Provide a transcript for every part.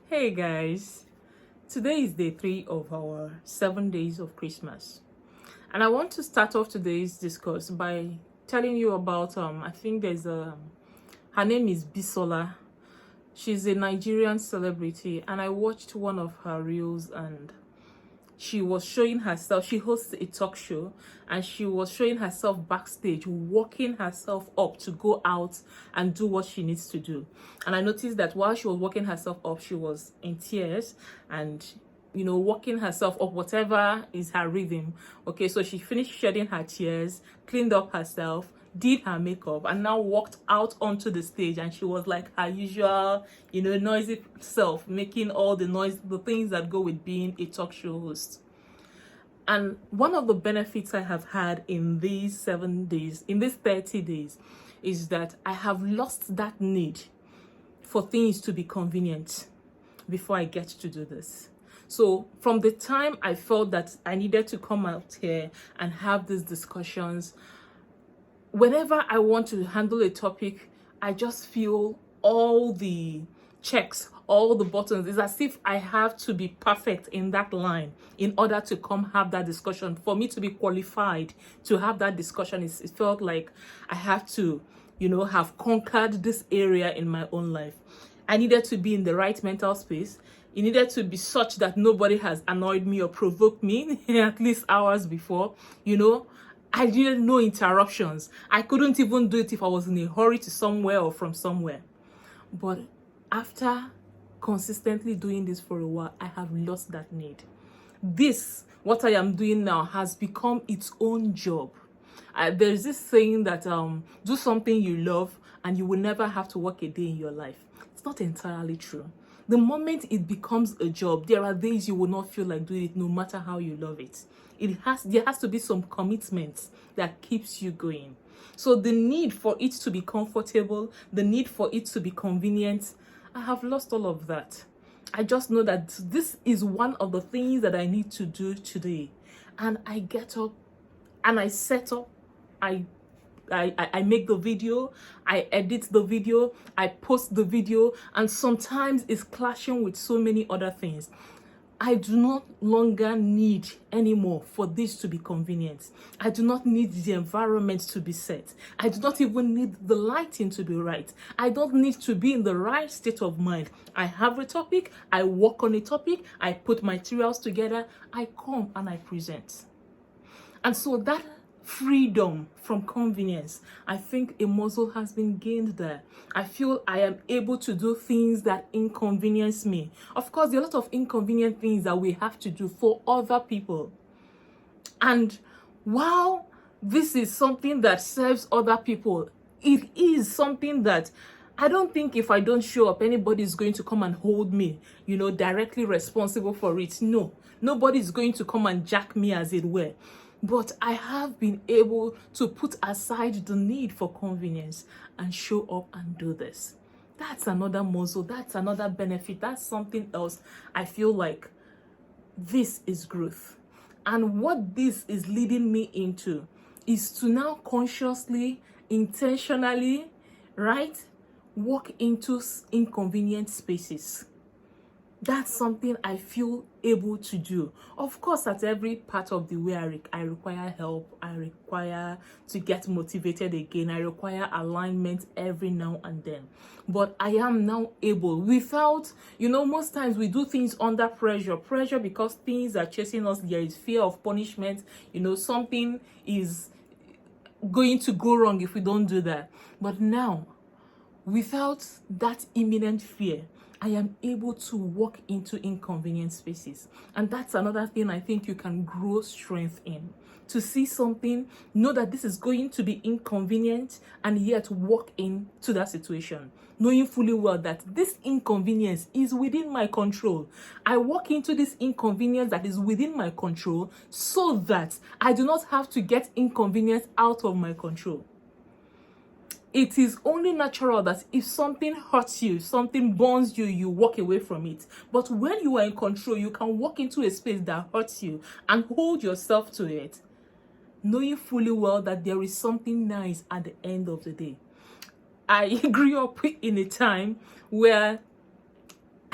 Hey guys, today is day 3 of our 7 days of Christmas, and I want to start off today's discourse by telling you about I think there's a her name is Bisola. She's a Nigerian celebrity, and I watched one of her reels, and she was showing herself. She hosts a talk show, and she was showing herself backstage, walking herself up to go out and do what she needs to do. And I noticed that while she was walking herself up, she was in tears and walking herself up, whatever is her rhythm. Okay, so she finished shedding her tears, cleaned up herself, did her makeup, and now walked out onto the stage, and she was like her usual noisy self, making all the noise, the things that go with being a talk show host. And one of the benefits I have had in these 7 days, in these 30 days, is that I have lost that need for things to be convenient before I get to do this. So from the time I felt that I needed to come out here and have these discussions, whenever I want to handle a topic, I just feel all the checks, all the buttons. It's as if I have to be perfect in that line in order to come have that discussion. For me to be qualified to have that discussion, it felt like I have to, have conquered this area in my own life. I needed to be in the right mental space. It needed to be such that nobody has annoyed me or provoked me at least hours before, I didn't know interruptions. I couldn't even do it if I was in a hurry to somewhere or from somewhere. But after consistently doing this for a while, I have lost that need. What I am doing now, has become its own job. There's this saying that do something you love and you will never have to work a day in your life. It's not entirely true. The moment it becomes a job, there are days you will not feel like doing it no matter how you love it. There has to be some commitment that keeps you going. So the need for it to be comfortable, the need for it to be convenient, I have lost all of that. I just know that this is one of the things that I need to do today. And I get up and I set up, I make the video, I edit the video, I post the video, and sometimes it's clashing with so many other things. I do not longer need anymore for this to be convenient. I do not need the environment to be set. I do not even need the lighting to be right. I don't need to be in the right state of mind. I have a topic, I work on a topic, I put materials together, I come and I present. And so that freedom from convenience, I think a muscle has been gained there. I feel I am able to do things that inconvenience me. Of course, there are a lot of inconvenient things that we have to do for other people. And while this is something that serves other people, it is something that I don't think if I don't show up, anybody is going to come and hold me, directly responsible for it. No, nobody is going to come and jack me, as it were. But I have been able to put aside the need for convenience and show up and do this. That's another muscle. That's another benefit. That's something else. I feel like this is growth. And what this is leading me into is to now consciously, intentionally, right, walk into inconvenient spaces. That's something I feel able to do. Of course, at every part of the way, I require help. I require to get motivated again. I require alignment every now and then. But I am now able, without, most times we do things under pressure. Pressure because things are chasing us. There is fear of punishment. Something is going to go wrong if we don't do that. But now, without that imminent fear, I am able to walk into inconvenient spaces. And that's another thing I think you can grow strength in. To see something, know that this is going to be inconvenient, and yet walk into that situation, knowing fully well that this inconvenience is within my control. I walk into this inconvenience that is within my control so that I do not have to get inconvenience out of my control. It is only natural that if something hurts you, something burns you, you walk away from it. But when you are in control, you can walk into a space that hurts you and hold yourself to it, knowing fully well that there is something nice at the end of the day. I grew up in a time where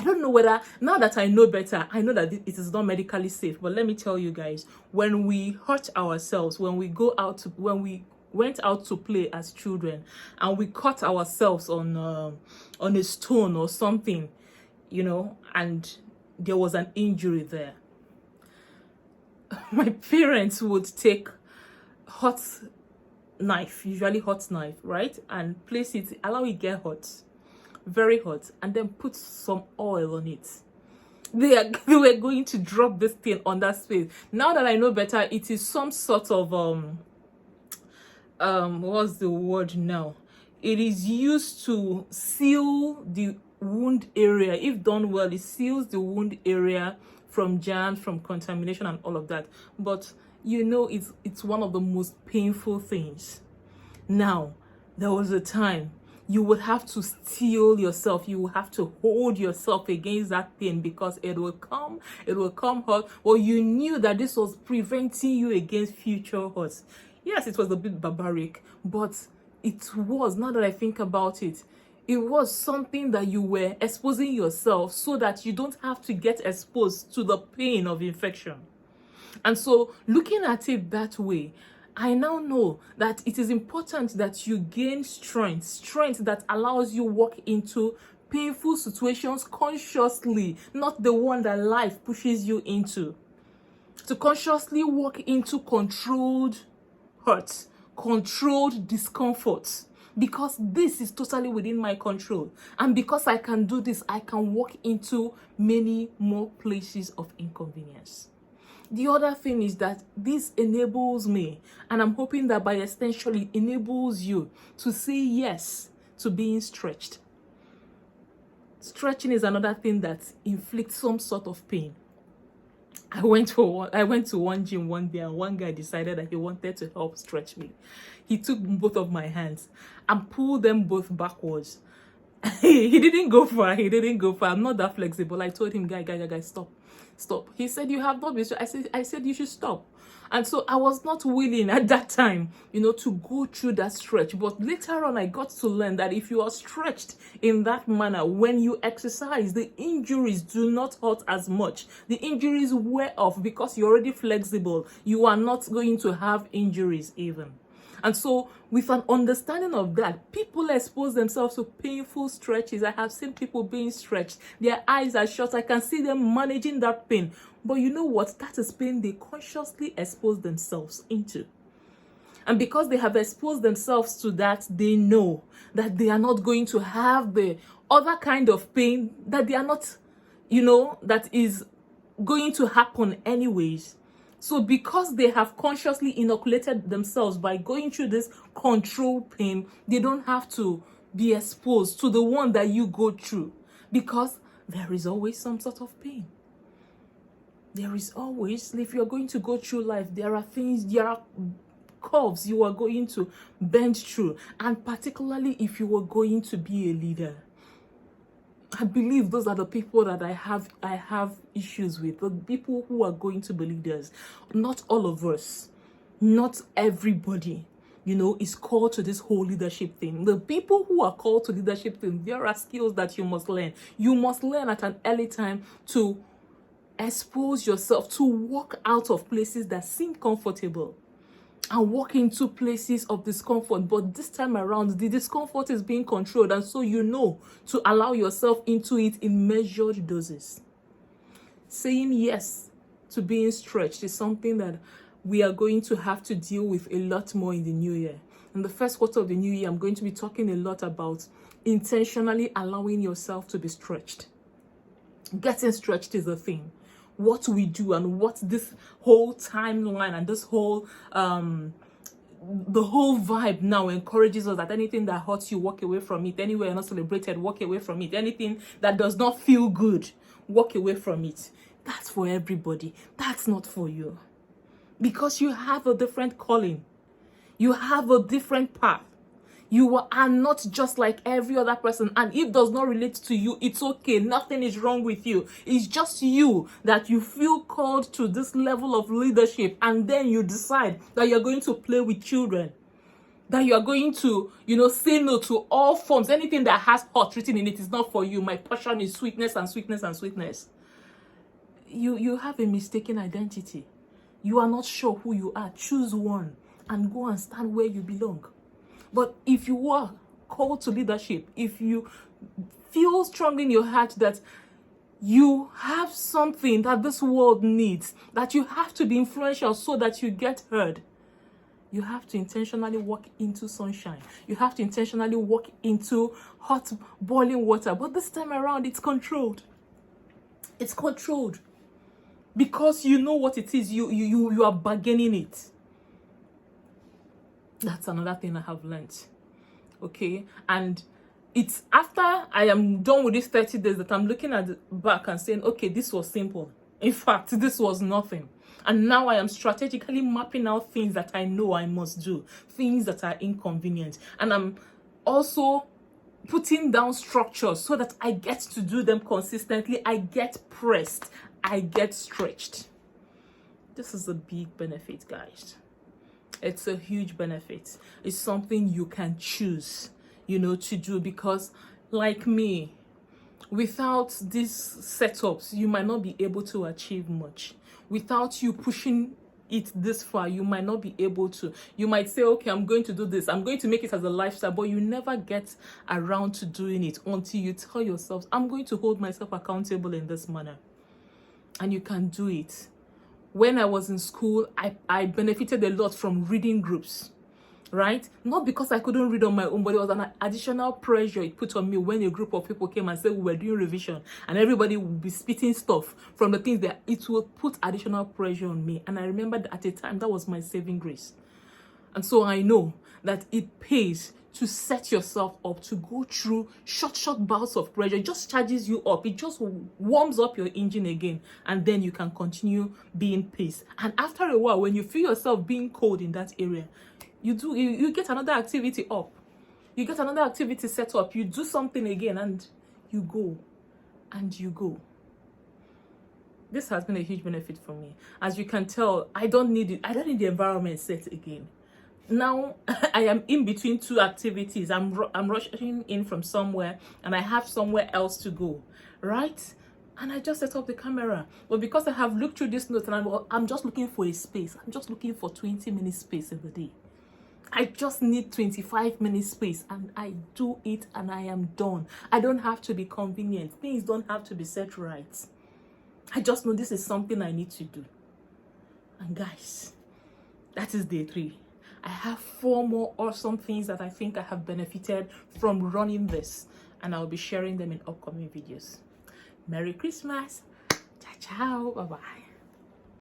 I don't know whether, now that I know better, I know that it is not medically safe. But let me tell you guys, when we hurt ourselves, when we went out to play as children and we cut ourselves on a stone or something, you know, and there was an injury there, my parents would take hot knife, usually hot knife, right, and place it, allow it get hot, very hot, and then put some oil on it. They were going to drop this thing on that space. Now that I know better, it is some sort of what's the word now? It is used to seal the wound area. If done well, it seals the wound area from germs, from contamination, and all of that. But you know, it's one of the most painful things. Now, there was a time you would have to steel yourself. You will have to hold yourself against that pain because it will come hot. Well, you knew that this was preventing you against future hurts. Yes, it was a bit barbaric, but it was, now that I think about it, it was something that you were exposing yourself so that you don't have to get exposed to the pain of infection. And so, looking at it that way, I now know that it is important that you gain strength that allows you walk into painful situations consciously, not the one that life pushes you into. To consciously walk into controlled hurt, controlled discomfort, because this is totally within my control. And because I can do this, I can walk into many more places of inconvenience. The other thing is that this enables me, and I'm hoping that by extension it enables you to say yes to being stretched. Stretching is another thing that inflicts some sort of pain. I went to one gym one day, and one guy decided that he wanted to help stretch me. He took both of my hands and pulled them both backwards. He didn't go far. I'm not that flexible. I told him, guy, stop. He said, you have not been stretched. I said you should stop. And so I was not willing at that time, you know, to go through that stretch. But later on, I got to learn that if you are stretched in that manner, when you exercise, the injuries do not hurt as much. The injuries wear off because you're already flexible. You are not going to have injuries even. And so, with an understanding of that, people expose themselves to painful stretches. I have seen people being stretched. Their eyes are shut. I can see them managing that pain. But you know what? That is pain they consciously expose themselves into. And because they have exposed themselves to that, they know that they are not going to have the other kind of pain that they are not, you know, that is going to happen anyways. So because they have consciously inoculated themselves by going through this control pain, they don't have to be exposed to the one that you go through, because there is always some sort of pain. There is always, if you're going to go through life, there are curves you are going to bend through, and particularly if you are going to be a leader. I believe those are the people that I have issues with, the people who are going to be leaders. Not all of us, not everybody, you know, is called to this whole leadership thing. The people who are called to leadership thing, there are skills that you must learn. You must learn at an early time to expose yourself, to walk out of places that seem comfortable and walk into places of discomfort. But this time around, the discomfort is being controlled, and so you know to allow yourself into it in measured doses. Saying yes to being stretched is something that we are going to have to deal with a lot more in the new year. In the first quarter of the new year, I'm going to be talking a lot about intentionally allowing yourself to be stretched. Getting stretched is a thing. What we do and what this whole timeline and this whole the whole vibe now encourages us that anything that hurts you, walk away from it. Anywhere you're not celebrated, walk away from it. Anything that does not feel good, walk away from it. That's for everybody. That's not for you. Because you have a different calling. You have a different path. You are not just like every other person. And if it does not relate to you, it's okay. Nothing is wrong with you. It's just you that you feel called to this level of leadership. And then you decide that you're going to play with children. that you are going to, say no to all forms. Anything that has hot written in it is not for you. My passion is sweetness and sweetness and sweetness. You have a mistaken identity. You are not sure who you are. Choose one and go and stand where you belong. But if you are called to leadership, if you feel strong in your heart that you have something that this world needs, that you have to be influential so that you get heard, you have to intentionally walk into sunshine. You have to intentionally walk into hot, boiling water. But this time around, it's controlled. It's controlled. Because you know what it is. You are bargaining it. That's another thing I have learned. Okay? And it's after I am done with these 30 days that I'm looking at the back and saying, okay, this was simple. In fact, this was nothing. And now I am strategically mapping out things that I know I must do, things that are inconvenient. And I'm also putting down structures so that I get to do them consistently. I get pressed. I get stretched. This is a big benefit, guys. It's a huge benefit. It's something you can choose, to do, because like me, without these setups, you might not be able to achieve much. Without you pushing it this far, you might not be able to. You might say, okay, I'm going to do this. I'm going to make it as a lifestyle, but you never get around to doing it until you tell yourself, I'm going to hold myself accountable in this manner. And you can do it. When I was in school, I benefited a lot from reading groups. Right? Not because I couldn't read on my own, but it was an additional pressure it put on me when a group of people came and said we were doing revision and everybody would be spitting stuff from the things that it would put additional pressure on me. And I remember that at a time that was my saving grace. And so I know that it pays to set yourself up to go through short bouts of pressure. It just charges you up. It just warms up your engine again. And then you can continue being paced. And after a while, when you feel yourself being cold in that area, you get another activity up. You get another activity set up. You do something again and you go. And you go. This has been a huge benefit for me. As you can tell, I don't need it. I don't need the environment set again. Now I am in between two activities. I'm rushing in from somewhere and I have somewhere else to go, right? And I just set up the camera. But because I have looked through this note and I'm just looking for a space. I'm just looking for 20 minutes space in the day. I just need 25 minutes space and I do it and I am done. I don't have to be convenient. Things don't have to be set right. I just know this is something I need to do. And guys, that is day 3. I have 4 more awesome things that I think I have benefited from running this, and I'll be sharing them in upcoming videos. Merry Christmas. Ciao, ciao. Bye-bye.